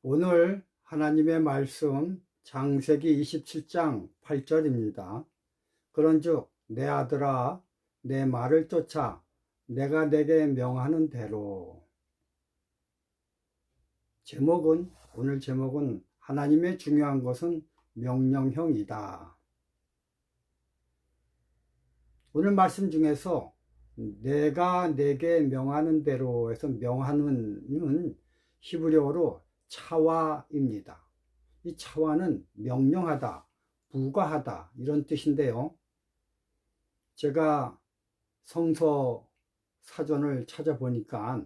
오늘 하나님의 말씀 창세기 27장 8절입니다. 그런즉 내 아들아 내 말을 쫓아 내가 내게 명하는 대로. 오늘 제목은 하나님의 중요한 것은 명령형이다. 오늘 말씀 중에서 내가 내게 명하는 대로 해서 명하는 히브리어로 차와입니다. 이 차와는 명령하다, 부과하다 이런 뜻인데요. 제가 성서 사전을 찾아보니까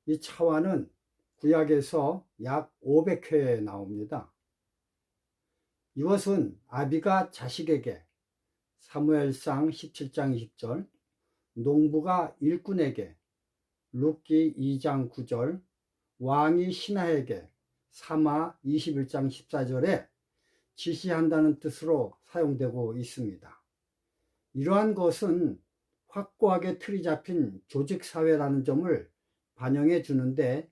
이 차와는 구약에서 약 500회 나옵니다. 이것은 아비가 자식에게, 사무엘상 17장 20절, 농부가 일꾼에게, 룻기 2장 9절, 왕이 신하에게, 사마 21장 14절에 지시한다는 뜻으로 사용되고 있습니다. 이러한 것은 확고하게 틀이 잡힌 조직사회라는 점을 반영해 주는데,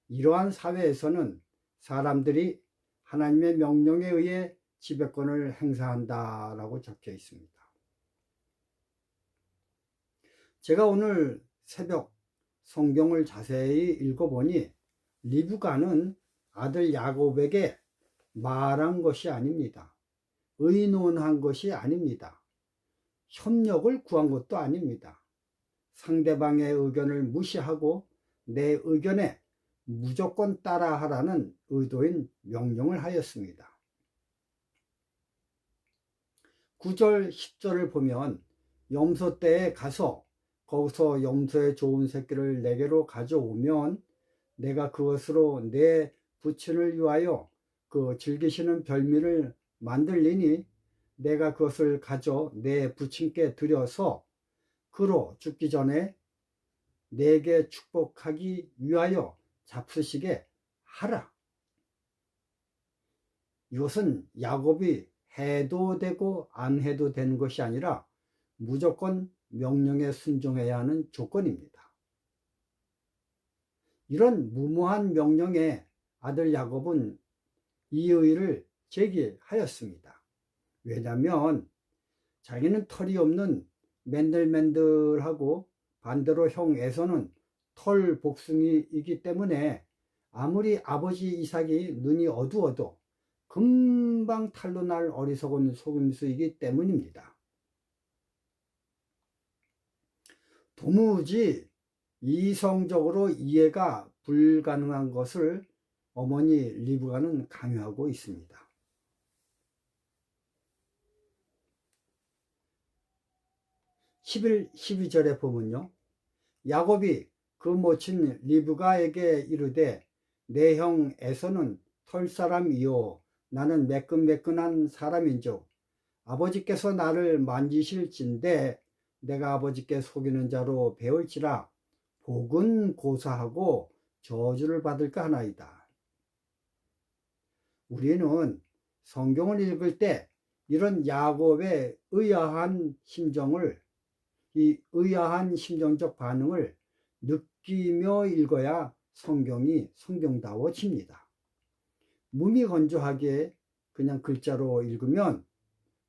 이러한 사회에서는 사람들이 하나님의 명령에 의해 지배권을 행사한다라고 적혀 있습니다. 제가 오늘 새벽 성경을 자세히 읽어보니 리브가는 아들 야곱에게 말한 것이 아닙니다. 의논한 것이 아닙니다. 협력을 구한 것도 아닙니다. 상대방의 의견을 무시하고 내 의견에 무조건 따라하라는 의도인 명령을 하였습니다. 9절, 10절을 보면 염소 떼에 가서 거기서 염소의 좋은 새끼를 내게로 가져오면 내가 그것으로 내 부친을 위하여 그 즐기시는 별미를 만들리니 내가 그것을 가져 내 부친께 드려서 그로 죽기 전에 내게 축복하기 위하여 잡수시게 하라. 이것은 야곱이 해도 되고 안 해도 되는 것이 아니라 무조건 명령에 순종해야 하는 조건입니다. 이런 무모한 명령에 아들 야곱은 이의를 제기하였습니다. 왜냐하면 자기는 털이 없는 맨들맨들하고 반대로 형 에서는 털 복숭이이기 때문에 아무리 아버지 이삭이 눈이 어두워도 금방 탈로 날 어리석은 속임수이기 때문입니다. 도무지 이성적으로 이해가 불가능한 것을 어머니 리브가는 강요하고 있습니다. 12절에 보면요, 야곱이 그 모친 리브가에게 이르되 내 형 에서는 털사람이요 나는 매끈매끈한 사람인즉 아버지께서 나를 만지실진대 내가 아버지께 속이는 자로 배울지라 복은 고사하고 저주를 받을까 하나이다. 우리는 성경을 읽을 때 이런 야곱의 의아한 심정적 반응을 느끼며 읽어야 성경이 성경다워집니다. 무미건조하게 그냥 글자로 읽으면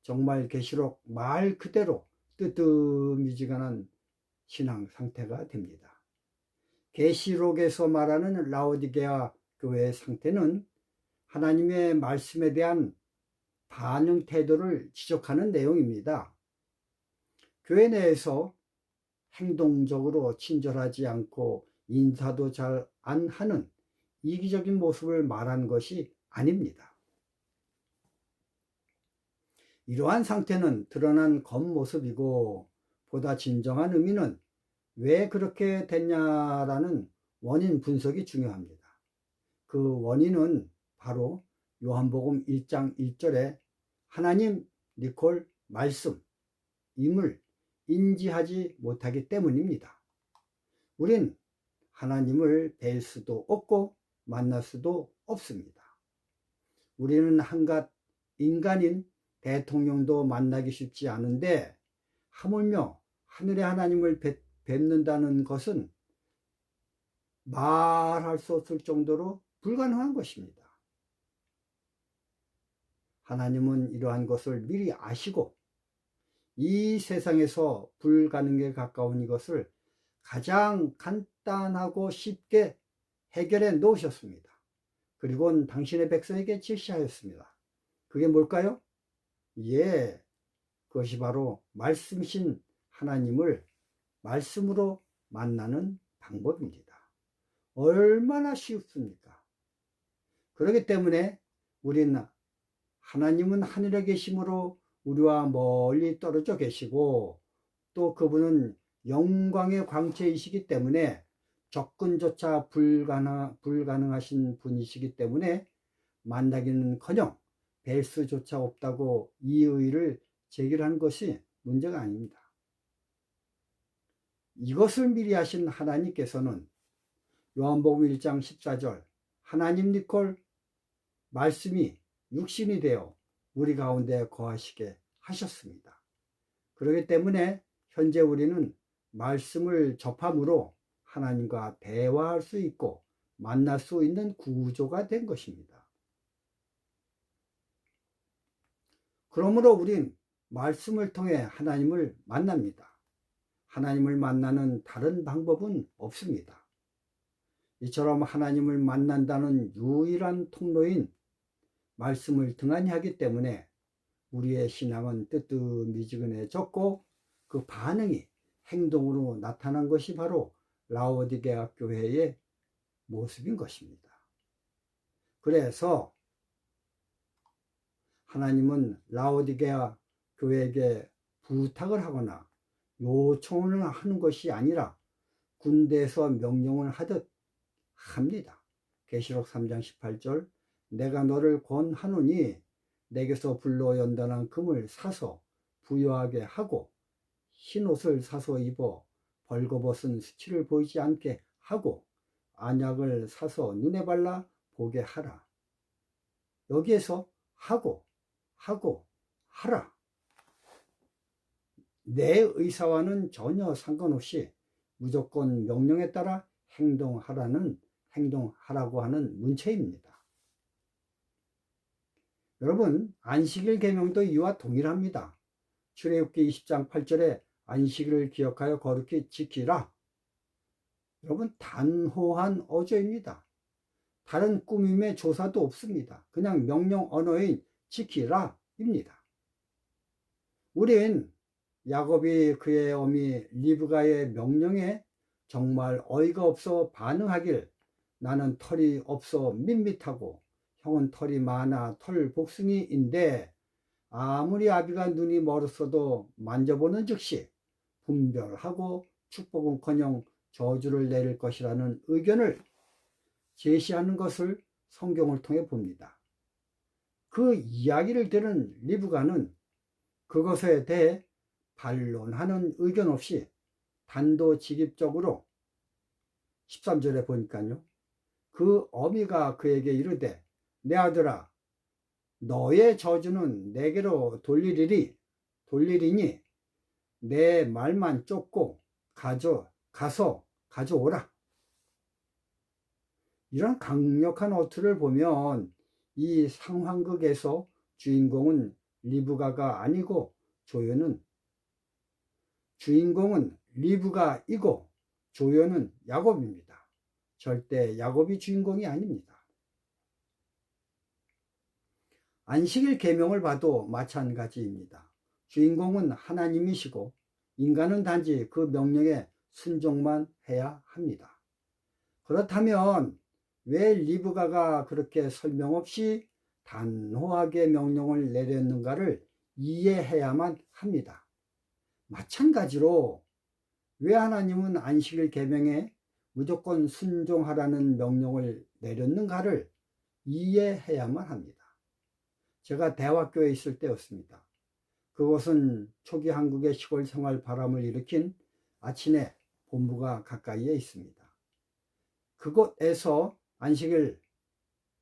정말 계시록 말 그대로 뜨뜻미지근한 신앙 상태가 됩니다. 계시록에서 말하는 라오디게아 교회의 상태는 하나님의 말씀에 대한 반응 태도를 지적하는 내용입니다. 교회 내에서 행동적으로 친절하지 않고 인사도 잘 안 하는 이기적인 모습을 말한 것이 아닙니다. 이러한 상태는 드러난 겉모습이고 보다 진정한 의미는 왜 그렇게 됐냐라는 원인 분석이 중요합니다. 그 원인은 바로 요한복음 1장 1절에 하나님 니콜 말씀 임을 인지하지 못하기 때문입니다. 우린 하나님을 뵐 수도 없고 만날 수도 없습니다. 우리는 한갓 인간인 대통령도 만나기 쉽지 않은데 하물며 하늘의 하나님을 뵙는다는 것은 말할 수 없을 정도로 불가능한 것입니다. 하나님은 이러한 것을 미리 아시고 이 세상에서 불가능에 가까운 이것을 가장 간단하고 쉽게 해결해 놓으셨습니다. 그리고 당신의 백성에게 제시하였습니다. 그게 뭘까요? 예, 그것이 바로 말씀이신 하나님을 말씀으로 만나는 방법입니다. 얼마나 쉽습니까? 그렇기 때문에 우리는 하나님은 하늘에 계심으로 우리와 멀리 떨어져 계시고 또 그분은 영광의 광채이시기 때문에 접근조차 불가능하신 분이시기 때문에 만나기는커녕 뵐 수조차 없다고 이 의의를 제기한 것이 문제가 아닙니다. 이것을 미리 하신 하나님께서는 요한복음 1장 14절 하나님 니콜 말씀이 육신이 되어 우리 가운데 거하시게 하셨습니다. 그렇기 때문에 현재 우리는 말씀을 접함으로 하나님과 대화할 수 있고 만날 수 있는 구조가 된 것입니다. 그러므로 우린 말씀을 통해 하나님을 만납니다. 하나님을 만나는 다른 방법은 없습니다. 이처럼 하나님을 만난다는 유일한 통로인 말씀을 등한히 하기 때문에 우리의 신앙은 뜨뜻미지근해졌고 그 반응이 행동으로 나타난 것이 바로 라오디게아 교회의 모습인 것입니다. 그래서 하나님은 라오디게아 교회에게 부탁을 하거나 요청을 하는 것이 아니라 군대에서 명령을 하듯 합니다. 계시록 3장 18절 내가 너를 권하노니 내게서 불로 연단한 금을 사서 부여하게 하고 흰옷을 사서 입어 벌거벗은 수치를 보이지 않게 하고 안약을 사서 눈에 발라 보게 하라. 여기에서 하고 하라. 내 의사와는 전혀 상관없이 무조건 명령에 따라 행동하라고 하는 문체입니다. 여러분, 안식일 계명도 이와 동일합니다. 출애굽기 20장 8절에 안식일을 기억하여 거룩히 지키라. 여러분, 단호한 어조입니다. 다른 꾸밈의 조사도 없습니다. 그냥 명령 언어인 지키라 입니다. 우린 야곱이 그의 어미 리브가의 명령에 정말 어이가 없어 반응하길 나는 털이 없어 밋밋하고 형은 털이 많아 털 복숭이인데 아무리 아비가 눈이 멀었어도 만져보는 즉시 분별하고 축복은커녕 저주를 내릴 것이라는 의견을 제시하는 것을 성경을 통해 봅니다. 그 이야기를 들은 리브가는 그것에 대해 반론하는 의견 없이 단도직입적으로 13절에 보니까요. 그 어미가 그에게 이르되 내 아들아 너의 저주는 내게로 돌리리니 내 말만 쫓고 가서 가져오라. 이런 강력한 어투를 보면 이 상황극에서 주인공은 리브가가 아니고 주인공은 리브가이고 조연은 야곱입니다. 절대 야곱이 주인공이 아닙니다. 안식일 계명을 봐도 마찬가지입니다. 주인공은 하나님이시고 인간은 단지 그 명령에 순종만 해야 합니다. 그렇다면 왜 리브가가 그렇게 설명 없이 단호하게 명령을 내렸는가를 이해해야만 합니다. 마찬가지로 왜 하나님은 안식일 계명에 무조건 순종하라는 명령을 내렸는가를 이해해야만 합니다. 제가 대화교회에 있을 때였습니다. 그곳은 초기 한국의 시골 생활 바람을 일으킨 아침에 본부가 가까이에 있습니다. 그곳에서 안식일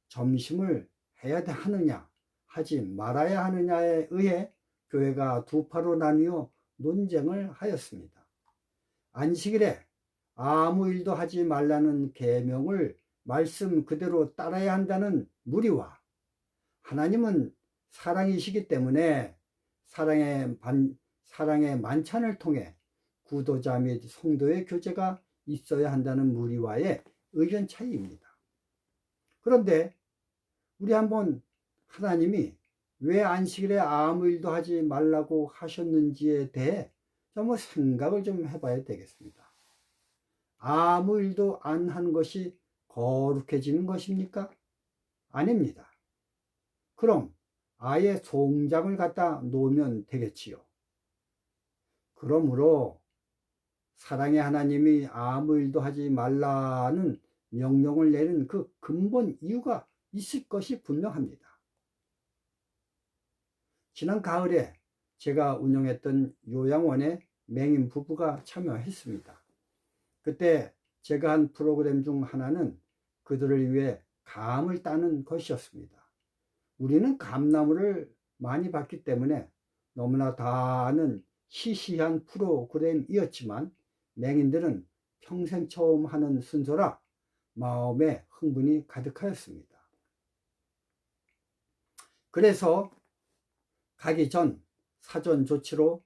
점심을 해야 하느냐 하지 말아야 하느냐에 의해 교회가 두 파로 나뉘어 논쟁을 하였습니다. 안식일에 아무 일도 하지 말라는 계명을 말씀 그대로 따라야 한다는 무리와 하나님은 사랑이시기 때문에 사랑의 만찬을 통해 구도자 및 성도의 교제가 있어야 한다는 무리와의 의견 차이입니다. 그런데 우리 한번 하나님이 왜 안식일에 아무 일도 하지 말라고 하셨는지에 대해 좀 생각을 좀 해봐야 되겠습니다. 아무 일도 안 하는 것이 거룩해지는 것입니까? 아닙니다. 그럼 아예 송장을 갖다 놓으면 되겠지요. 그러므로 사랑의 하나님이 아무 일도 하지 말라는 명령을 내는 그 근본 이유가 있을 것이 분명합니다. 지난 가을에 제가 운영했던 요양원에 맹인 부부가 참여했습니다. 그때 제가 한 프로그램 중 하나는 그들을 위해 감을 따는 것이었습니다. 우리는 감나무를 많이 봤기 때문에 너무나 다 아는 시시한 프로그램이었지만 맹인들은 평생 처음 하는 순서라 마음에 흥분이 가득하였습니다. 그래서 가기 전 사전 조치로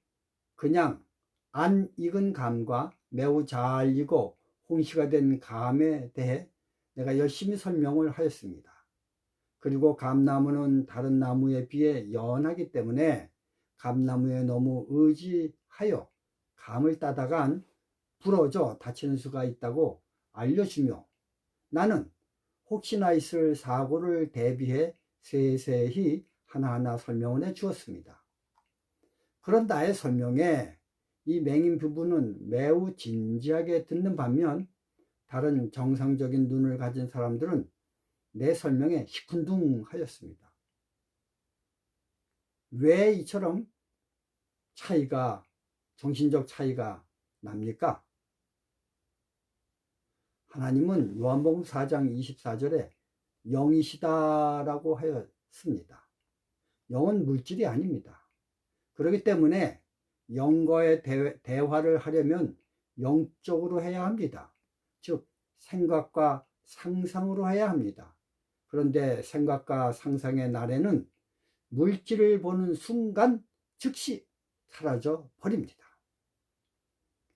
그냥 안 익은 감과 매우 잘 익어 홍시가 된 감에 대해 내가 열심히 설명을 하였습니다. 그리고 감나무는 다른 나무에 비해 연하기 때문에 감나무에 너무 의지하여 감을 따다간 부러져 다치는 수가 있다고 알려주며 나는 혹시나 있을 사고를 대비해 세세히 하나하나 설명을 해 주었습니다. 그런 나의 설명에 이 맹인 부부는 매우 진지하게 듣는 반면 다른 정상적인 눈을 가진 사람들은 내 설명에 시큰둥하였습니다. 왜 이처럼 정신적 차이가 납니까? 하나님은 요한복음 4장 24절에 영이시다라고 하였습니다. 영은 물질이 아닙니다. 그렇기 때문에 영과의 대화를 하려면 영적으로 해야 합니다. 즉 생각과 상상으로 해야 합니다. 그런데 생각과 상상의 날에는 물질을 보는 순간 즉시 사라져 버립니다.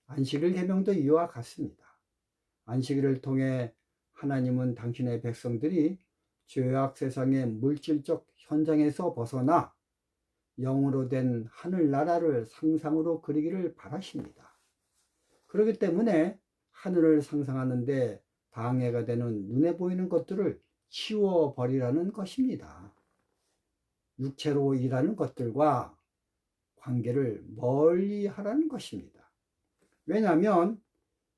안식일 계명도 이와 같습니다. 안식일을 통해 하나님은 당신의 백성들이 죄악 세상의 물질적 현장에서 벗어나 영으로 된 하늘나라를 상상으로 그리기를 바라십니다. 그렇기 때문에 하늘을 상상하는데 방해가 되는 눈에 보이는 것들을 치워버리라는 것입니다. 육체로 일하는 것들과 관계를 멀리 하라는 것입니다. 왜냐하면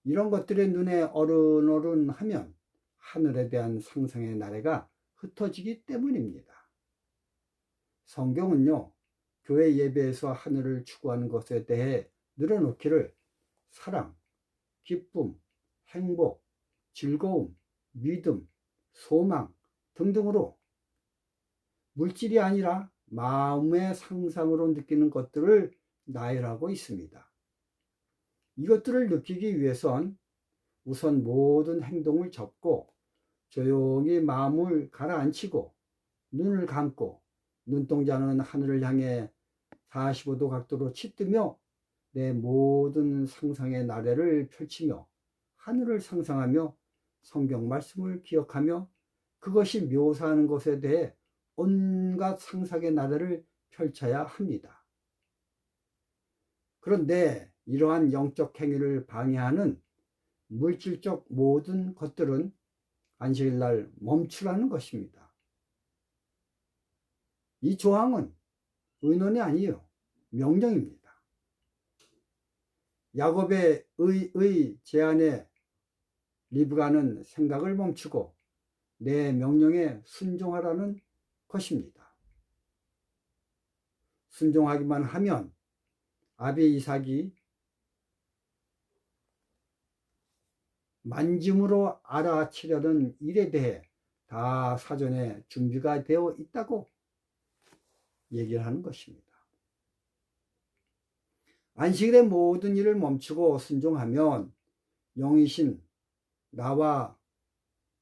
이런 것들의 눈에 어른어른하면 하늘에 대한 상상의 나래가 흩어지기 때문입니다. 성경은요, 교회 예배에서 하늘을 추구하는 것에 대해 늘어놓기를 사랑, 기쁨, 행복, 즐거움, 믿음, 소망 등등으로 물질이 아니라 마음의 상상으로 느끼는 것들을 나열하고 있습니다. 이것들을 느끼기 위해선 우선 모든 행동을 접고 조용히 마음을 가라앉히고 눈을 감고 눈동자는 하늘을 향해 45도 각도로 치뜨며 내 모든 상상의 나래를 펼치며 하늘을 상상하며 성경 말씀을 기억하며 그것이 묘사하는 것에 대해 온갖 상상의 나래를 펼쳐야 합니다. 그런데 이러한 영적 행위를 방해하는 물질적 모든 것들은 안식일날 멈추라는 것입니다. 이 조항은 의논이 아니에요. 명령입니다. 야곱의 제안에 리브가는 생각을 멈추고 내 명령에 순종하라는 것입니다. 순종하기만 하면 아비 이삭이 만짐으로 알아치려는 일에 대해 다 사전에 준비가 되어 있다고 얘기를 하는 것입니다. 안식일의 모든 일을 멈추고 순종하면 영이신 나와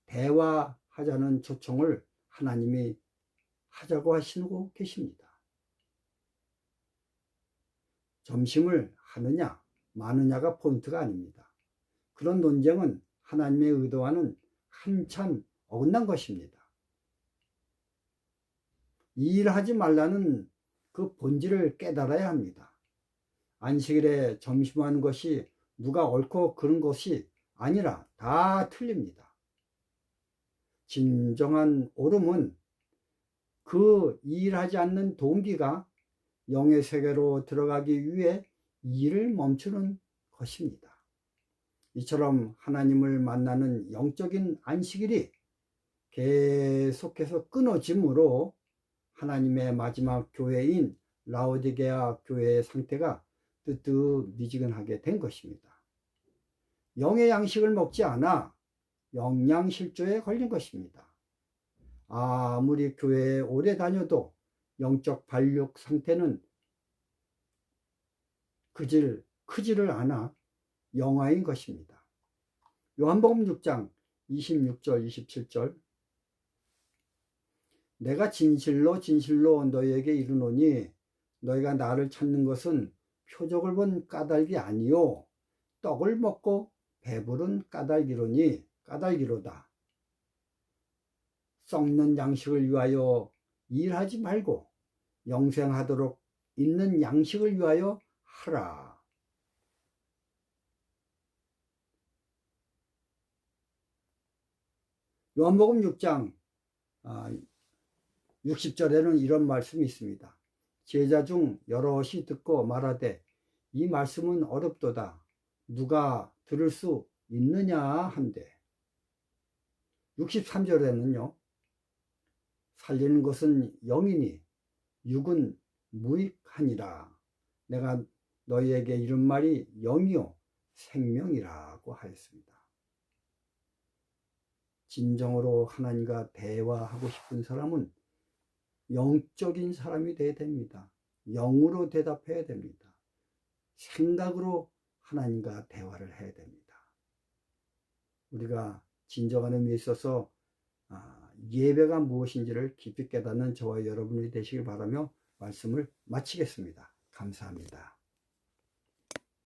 대화하자는 초청을 하나님이 하자고 하시고 계십니다. 점심을 하느냐 마느냐가 포인트가 아닙니다. 그런 논쟁은 하나님의 의도와는 한참 어긋난 것입니다. 이 일을 하지 말라는 그 본질을 깨달아야 합니다. 안식일에 점심하는 것이 누가 옳고 그런 것이 아니라 다 틀립니다. 진정한 옳음은 그 일하지 않는 동기가 영의 세계로 들어가기 위해 일을 멈추는 것입니다. 이처럼 하나님을 만나는 영적인 안식일이 계속해서 끊어짐으로 하나님의 마지막 교회인 라오디게아 교회의 상태가 뜨뜻미지근하게 된 것입니다. 영의 양식을 먹지 않아 영양실조에 걸린 것입니다. 아무리 교회에 오래 다녀도 영적 발육 상태는 크지를 않아 영화인 것입니다. 요한복음 6장 26절 27절 내가 진실로 진실로 너희에게 이르노니 너희가 나를 찾는 것은 표적을 본 까닭이 아니요 떡을 먹고 배부른 까닭이로다. 썩는 양식을 위하여 일하지 말고 영생하도록 있는 양식을 위하여 하라. 요한복음 6장 60절에는 이런 말씀이 있습니다. 제자 중 여럿이 듣고 말하되 이 말씀은 어렵도다. 누가 들을 수 있느냐 한대. 63절에는요. 살리는 것은 영이니 육은 무익하니라. 내가 너희에게 이른 말이 영이요 생명이라고 하였습니다. 진정으로 하나님과 대화하고 싶은 사람은 영적인 사람이 되어야 됩니다. 영으로 대답해야 됩니다. 생각으로 하나님과 대화를 해야 됩니다. 우리가 진정한 의미에 있어서 예배가 무엇인지를 깊이 깨닫는 저와 여러분이 되시길 바라며 말씀을 마치겠습니다. 감사합니다.